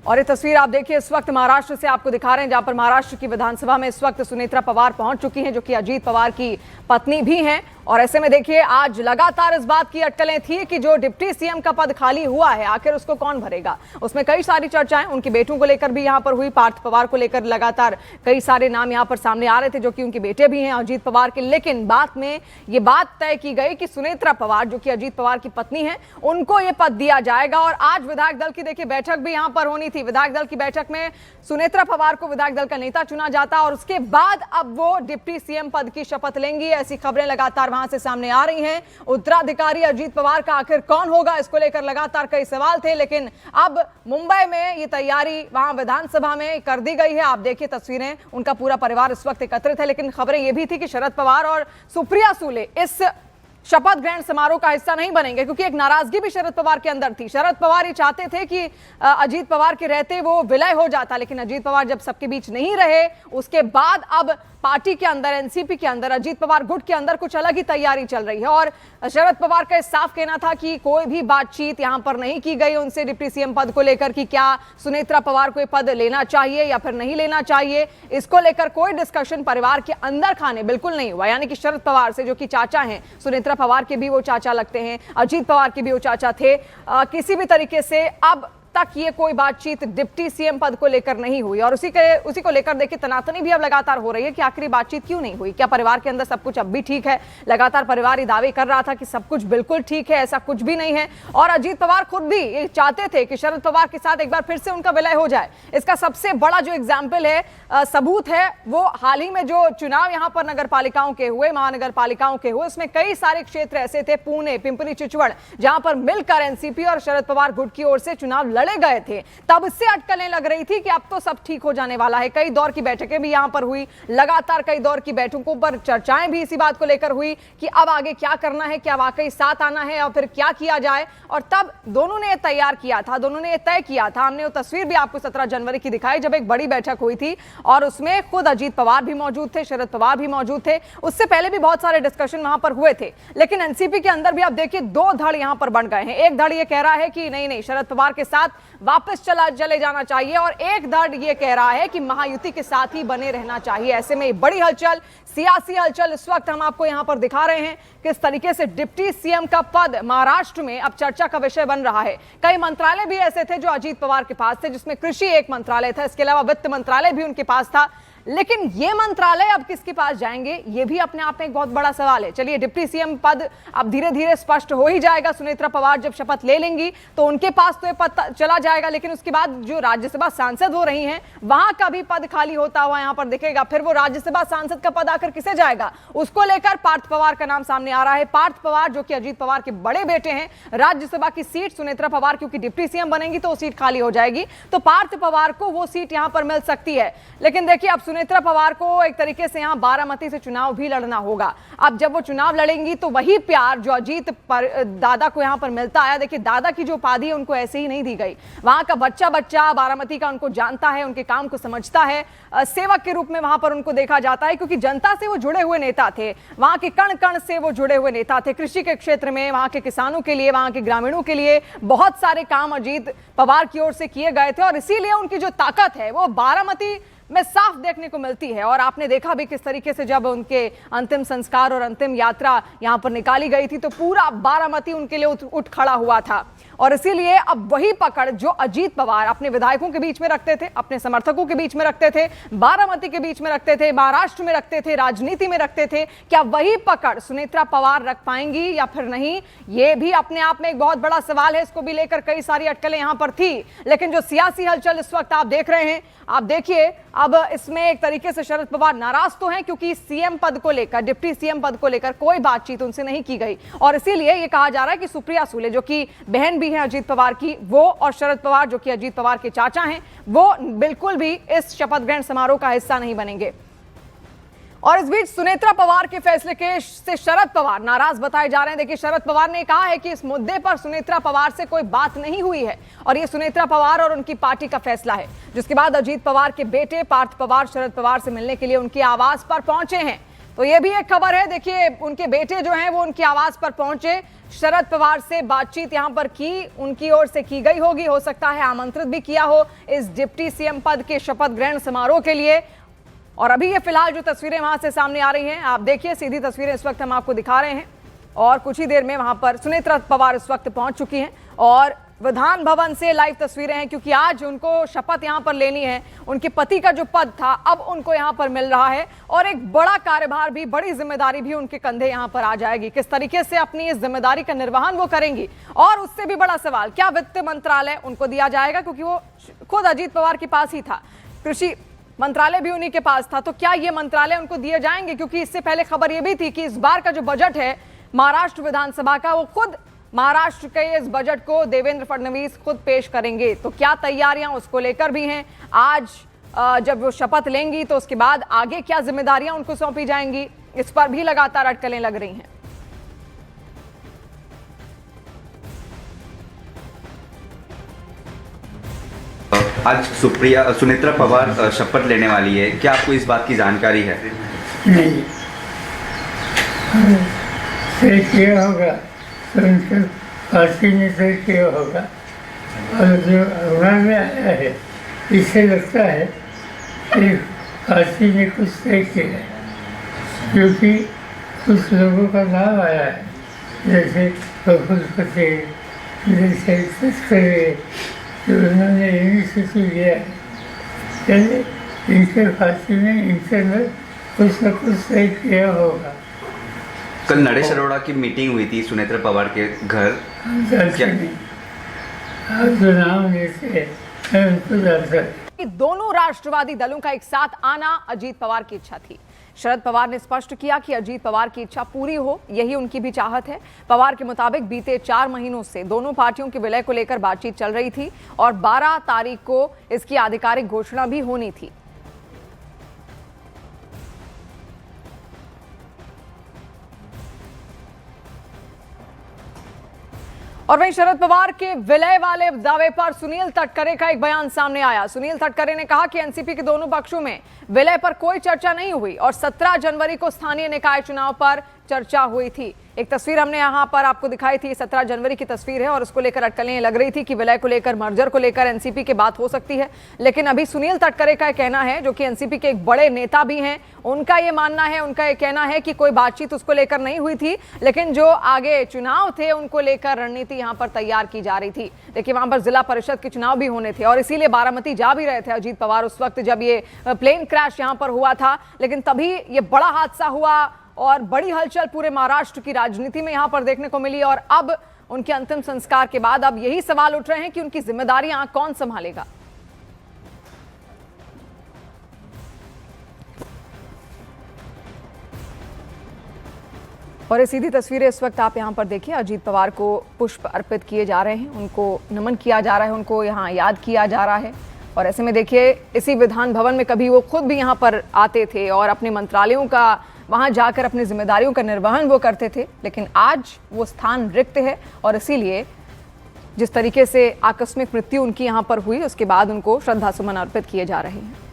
और ये तस्वीर आप देखिए इस वक्त महाराष्ट्र से आपको दिखा रहे हैं, जहां पर महाराष्ट्र की विधानसभा में इस वक्त सुनेत्रा पवार पहुंच चुकी हैं, जो कि अजीत पवार की पत्नी भी हैं। और ऐसे में देखिए आज लगातार इस बात की अटकलें थी कि जो डिप्टी सीएम का पद खाली हुआ है आखिर उसको कौन भरेगा। उसमें कई सारी चर्चाएं उनके बेटों को लेकर भी यहां पर हुई, पार्थ पवार को लेकर लगातार कई सारे नाम यहां पर सामने आ रहे थे, जो कि उनके बेटे भी हैं अजीत पवार के। लेकिन बाद में ये बात तय की गई कि सुनेत्रा पवार जो कि अजीत पवार की पत्नी है, उनको ये पद दिया जाएगा। और आज विधायक दल की देखिए बैठक भी यहां पर होनी थी। विधायक दल की बैठक में सुनेत्रा पवार को विधायक दल का नेता चुना जाता और उसके बाद अब वो डिप्टी सीएम पद की शपथ लेंगी। ऐसी खबरें लगातार वहां से सामने आ रही हैं। उत्तराधिकारी अजीत पवार का आखिर कौन होगा, इसको लेकर लगातार कई सवाल थे। लेकिन अब मुंबई में ये तैयारी वहां विधानसभा में कर दी गई है। आप देखिए तस्वीरें, उनका पूरा परिवार इस वक्त एकत्रित है। लेकिन खबरें ये भी थी कि शरद पवार और सुप्रिया सुले इस शपथ ग्रहण समारोह का हिस्सा नहीं बनेंगे, क्योंकि एक नाराजगी भी शरद पवार के अंदर थी। शरद पवार ये चाहते थे कि अजीत पवार के रहते वो विलय हो जाता, लेकिन अजीत पवार जब सबके बीच नहीं रहे उसके बाद अब पार्टी के अंदर, एनसीपी के अंदर, अजीत पवार गुट के अंदर कुछ अलग ही तैयारी चल रही है। और शरद पवार का साफ कहना था कि कोई भी बातचीत यहां पर नहीं की गई उनसे डिप्टी सीएम पद को लेकर कि क्या सुनेत्रा पवार को ये पद लेना चाहिए या फिर नहीं लेना चाहिए। इसको लेकर कोई डिस्कशन परिवार के अंदर खाने बिल्कुल नहीं हुआ। यानी कि शरद पवार से, जो कि चाचा हैं, सुनेत्रा पवार के भी वो चाचा लगते हैं, अजीत पवार के भी वो चाचा थे, किसी भी तरीके से अब तक ये कोई बातचीत डिप्टी सीएम पद को लेकर नहीं हुई। और उसी को लेकर देखिए तनातनी भी अब लगातार हो रही है कि आखिर बातचीत क्यों नहीं हुई। क्या परिवार के अंदर सब कुछ अब भी ठीक है? लगातार परिवार ये दावे कर रहा था कि सब कुछ बिल्कुल ठीक है, ऐसा कुछ भी नहीं है। और अजीत पवार खुद भी ये चाहते थे कि शरद पवार के साथ एक बार फिर से उनका विलय हो जाए। इसका सबसे बड़ा जो एग्जाम्पल है, सबूत है, वो हाल ही में जो चुनाव यहाँ पर नगर पालिकाओं के हुए, महानगर पालिकाओं के हुए, उसमें कई सारे क्षेत्र ऐसे थे, पुणे, पिंपरी चिचवड़, जहां पर मिलकर एनसीपी और शरद पवार गुट की ओर से चुनाव लड़े गए थे। तब इससे अटकलें लग रही थी कि अब तो सब ठीक हो जाने वाला है। कई दौर की बैठकें भी यहां पर हुई, लगातार कई दौर की बैठकों पर चर्चाएं भी इसी बात को लेकर हुई कि अब आगे क्या करना है, क्या वाकई साथ आना है और फिर क्या किया जाए। और तब दोनों ने तैयार किया था, दोनों ने तय किया था। हमने वो तस्वीर भी आपको 17 जनवरी की दिखाई, जब एक बड़ी बैठक हुई थी और उसमें खुद अजीत पवार भी मौजूद थे, शरद पवार भी मौजूद थे। उससे पहले भी बहुत सारे डिस्कशन वहां पर हुए थे। लेकिन एनसीपी के अंदर भी आप देखिए दो धड़ यहां पर बन गए हैं। एक धड़ ये कह रहा है कि नहीं नहीं, शरद पवार के साथ वापस चले जाना चाहिए, और एक धड़ ये कह रहा है कि महायुति के साथ ही बने रहना चाहिए। ऐसे में बड़ी हलचल, सियासी हलचल इस वक्त हम आपको यहां पर दिखा रहे हैं किस तरीके से डिप्टी सीएम का पद महाराष्ट्र में अब चर्चा का विषय बन रहा है। कई मंत्रालय भी ऐसे थे जो अजीत पवार के पास थे, जिसमें कृषि एक मंत्रालय था, इसके अलावा वित्त मंत्रालय भी उनके पास था। लेकिन ये मंत्रालय अब किसके पास जाएंगे, ये भी अपने आप में एक बहुत बड़ा सवाल है। चलिए, डिप्टी सीएम पद अब धीरे धीरे स्पष्ट हो ही जाएगा। सुनेत्रा पवार जब शपथ ले लेंगी तो उनके पास तो ये पद चला जाएगा, लेकिन उसके बाद जो राज्यसभा सांसद हो रही हैं वहां का भी पद खाली होता हुआ यहां पर दिखेगा। फिर वो राज्यसभा सांसद का पद आकर किसे जाएगा, उसको लेकर पार्थ पवार का नाम सामने आ रहा है। पार्थ पवार जो कि अजीत पवार के बड़े बेटे हैं, राज्यसभा की सीट सुनेत्रा पवार क्योंकि डिप्टी सीएम बनेंगी तो सीट खाली हो जाएगी, तो पार्थ पवार को वो सीट यहां पर मिल सकती है। लेकिन देखिए, अब सुनेत्रा पवार को एक तरीके से यहां बारामती से चुनाव भी लड़ना होगा। अब जब वो चुनाव लड़ेंगी तो वही प्यार जो अजीत दादा को यहां पर मिलता आया, देखिए दादा की जो उपाधि है उनको ऐसे ही नहीं दी गई। वहां का बच्चा बच्चा बारामती का उनको जानता है, उनके काम को समझता है, सेवक के रूप में वहां पर उनको देखा जाता है, क्योंकि जनता से वो जुड़े हुए नेता थे, वहां के कण कण से वो जुड़े हुए नेता थे। कृषि के क्षेत्र में वहां के किसानों के लिए, वहां के ग्रामीणों के लिए बहुत सारे काम अजीत पवार की ओर से किए गए थे, और इसीलिए उनकी जो ताकत है वो बारामती में साफ देखने को मिलती है। और आपने देखा भी किस तरीके से जब उनके अंतिम संस्कार और अंतिम यात्रा यहां पर निकाली गई थी तो पूरा बारामती उनके लिए उठ खड़ा हुआ था। और इसीलिए अब वही पकड़ जो अजीत पवार अपने विधायकों के बीच में रखते थे, अपने समर्थकों के बीच में रखते थे, बारामती के बीच में रखते थे, महाराष्ट्र में रखते थे, राजनीति में रखते थे, क्या वही पकड़ सुनेत्रा पवार रख पाएंगी या फिर नहीं, ये भी अपने आप में एक बहुत बड़ा सवाल है। इसको भी लेकर कई सारी अटकलें यहां पर थी। लेकिन जो सियासी हलचल इस वक्त आप देख रहे हैं, आप देखिए अब इसमें एक तरीके से शरद पवार नाराज तो हैं, क्योंकि सीएम पद को लेकर, डिप्टी सीएम पद को लेकर कोई बातचीत उनसे नहीं की गई। और इसीलिए ये कहा जा रहा है कि सुप्रिया सुले जो कि बहन भी हैं अजीत पवार की, वो और शरद पवार जो कि अजीत पवार के चाचा हैं, वो बिल्कुल भी इस शपथ ग्रहण समारोह का हिस्सा नहीं बनेंगे। और इस बीच सुनेत्रा पवार के फैसले के से शरद पवार नाराज बताए जा रहे हैं। देखिए, शरद पवार ने कहा है कि इस मुद्दे पर सुनेत्रा पवार से कोई बात नहीं हुई है और ये सुनेत्रा पवार और उनकी पार्टी का फैसला है। जिसके बाद अजीत पवार के बेटे पार्थ पवार शरद पवार से मिलने के लिए उनके आवास पर पहुंचे हैं। तो ये भी एक खबर है। देखिए, उनके बेटे जो हैं वो उनके आवास पर पहुंचे, शरद पवार से बातचीत यहां पर की, उनकी ओर से की गई होगी, हो सकता है आमंत्रित भी किया हो इस डिप्टी सीएम पद के शपथ ग्रहण समारोह के लिए। और अभी ये फिलहाल जो तस्वीरें वहां से सामने आ रही हैं, आप देखिए, सीधी तस्वीरें इस वक्त हम आपको दिखा रहे हैं। और कुछ ही देर में वहां पर सुनेत्रा पवार इस वक्त पहुंच चुकी हैं और विधान भवन से लाइव तस्वीरें हैं, क्योंकि आज उनको शपथ यहां पर लेनी है। उनके पति का जो पद था अब उनको यहां पर मिल रहा है और एक बड़ा कार्यभार भी, बड़ी जिम्मेदारी भी उनके कंधे यहां पर आ जाएगी। किस तरीके से अपनी इस जिम्मेदारी का निर्वहन वो करेंगी, और उससे भी बड़ा सवाल, क्या वित्त मंत्रालय उनको दिया जाएगा, क्योंकि वो खुद अजीत पवार के पास ही था, कृषि मंत्रालय भी उन्हीं के पास था, तो क्या ये मंत्रालय उनको दिए जाएंगे? क्योंकि इससे पहले खबर ये भी थी कि इस बार का जो बजट है महाराष्ट्र विधानसभा का, वो खुद महाराष्ट्र के इस बजट को देवेंद्र फडणवीस खुद पेश करेंगे। तो क्या तैयारियां उसको लेकर भी हैं? आज जब वो शपथ लेंगी तो उसके बाद आगे क्या जिम्मेदारियां उनको सौंपी जाएंगी, इस पर भी लगातार अटकलें लग रही हैं। आज सुनेत्रा पवार शपथ लेने वाली है, क्या आपको इस बात की जानकारी है? नहीं, तय किया होगा तो उनके पार्टी ने तय किया होगा। और जो अखबार में आया है, इससे लगता है कि पार्टी ने कुछ तय किया है, क्योंकि कुछ लोगों का नाम आया है, जैसे प्रफुल्ल पटेल, जैसे तस्करे, जो उन्होंने इनिशिएटिव लिया है। यानी इनके पार्टी ने इंटरनल कुछ न कुछ तय किया होगा। कल नरेश अरोड़ा की मीटिंग हुई थी सुनेत्रा पवार के घर, क्या नहीं, आप जो नाम लेते हैं मैं उनको जानता हूं। दोनों राष्ट्रवादी दलों का एक साथ आना अजीत पवार की इच्छा थी। शरद पवार ने स्पष्ट किया कि अजीत पवार की इच्छा पूरी हो, यही उनकी भी चाहत है। पवार के मुताबिक बीते 4 महीनों से दोनों पार्टियों के विलय को लेकर बातचीत चल रही थी और 12 तारीख को इसकी आधिकारिक घोषणा भी होनी थी। और वहीं शरद पवार के विलय वाले दावे पर सुनील तटकरे का एक बयान सामने आया। सुनील तटकरे ने कहा कि एनसीपी के दोनों पक्षों में विलय पर कोई चर्चा नहीं हुई और 17 जनवरी को स्थानीय निकाय चुनाव पर चर्चा हुई थी। एक तस्वीर हमने यहां पर आपको दिखाई थी, 17 जनवरी की तस्वीर है और उसको लेकर अटकलें लग रही थी कि विलय को लेकर, मर्जर को लेकर एनसीपी की बात हो सकती है। लेकिन अभी सुनील तटकरे का कहना है, जो कि एनसीपी के एक बड़े नेता भी हैं, उनका ये मानना है, उनका ये कहना है कि कोई बातचीत उसको लेकर नहीं हुई थी, लेकिन जो आगे चुनाव थे उनको लेकर रणनीति यहां पर तैयार की जा रही थी। देखिए, वहां पर जिला परिषद के चुनाव भी होने थे और इसीलिए बारामती जा भी रहे थे अजीत पवार उस वक्त जब ये प्लेन क्रैश यहां पर हुआ था। लेकिन तभी ये बड़ा हादसा हुआ और बड़ी हलचल पूरे महाराष्ट्र की राजनीति में यहां पर देखने को मिली। और अब उनके अंतिम संस्कार के बाद अब यही सवाल उठ रहे हैं कि उनकी जिम्मेदारियां कौन संभालेगा। और ये सीधी तस्वीरें इस वक्त आप यहां पर देखिए, अजीत पवार को पुष्प अर्पित किए जा रहे हैं, उनको नमन किया जा रहा है, उनको यहां याद किया जा रहा है। और ऐसे में देखिए, इसी विधान भवन में कभी वो खुद भी यहां पर आते थे और अपने मंत्रालयों का वहां जाकर अपनी जिम्मेदारियों का निर्वहन वो करते थे। लेकिन आज वो स्थान रिक्त है और इसीलिए जिस तरीके से आकस्मिक मृत्यु उनकी यहां पर हुई, उसके बाद उनको श्रद्धा सुमन अर्पित किए जा रहे हैं।